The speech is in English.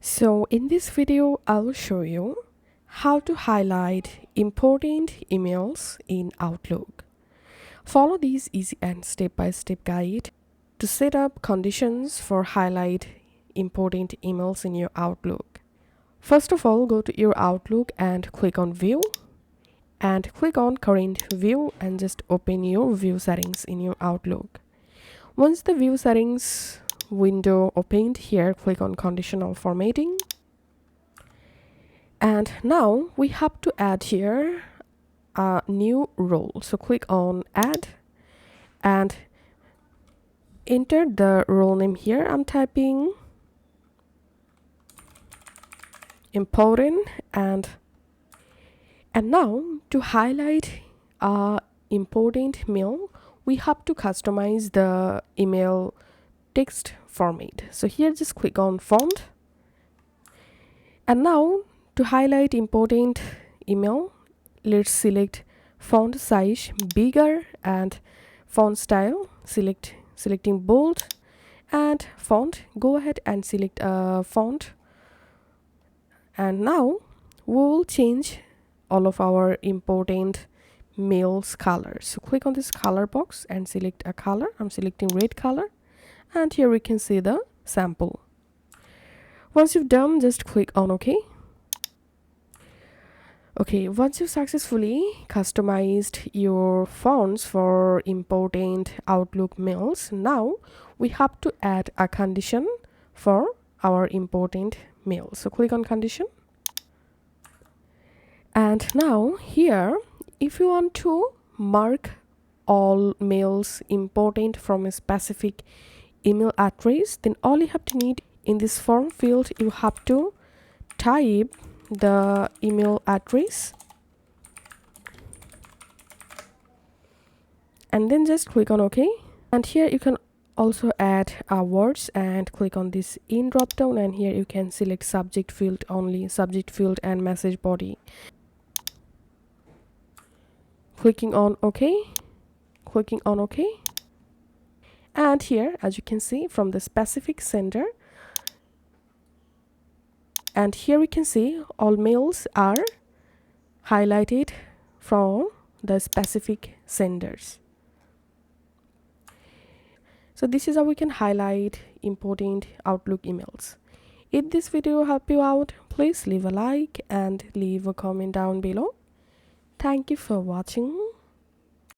So in this video, I'll show you how to highlight important emails in Outlook. Follow these easy and step-by-step guide to set up conditions for highlight important emails in your Outlook. First of all, go to your Outlook and click on View and click on Current View and just open your view settings in your Outlook. Once the view settings window opened, here click on Conditional Formatting. And now we have to add here a new role. So click on Add and enter the role name here. I'm typing important, and now to highlight a important mail, we have to customize the email text format. So here just click on Font, and now to highlight important email, let's select font size bigger and font style, selecting bold, and font, go ahead and select a font. And now we'll change all of our important mail's colors. So click on this color box and select a color. I'm selecting red color, and here we can see the sample. Once you've done, just click on OK. Okay, once you've successfully customized your fonts for important Outlook mails, now we have to add a condition for our important mail. So click on Condition. And now here, if you want to mark all mails important from a specific email address, then all you have to need in this form field, you have to type the email address and then just click on OK. And here you can also add words and click on this in drop down, and here you can select subject field only, subject field and message body. Clicking on OK, clicking on OK, and here as you can see from the specific sender, and here we can see all mails are highlighted from the specific senders. So this is how we can highlight important Outlook emails. If this video helped you out, please leave a like and leave a comment down below. Thank you for watching.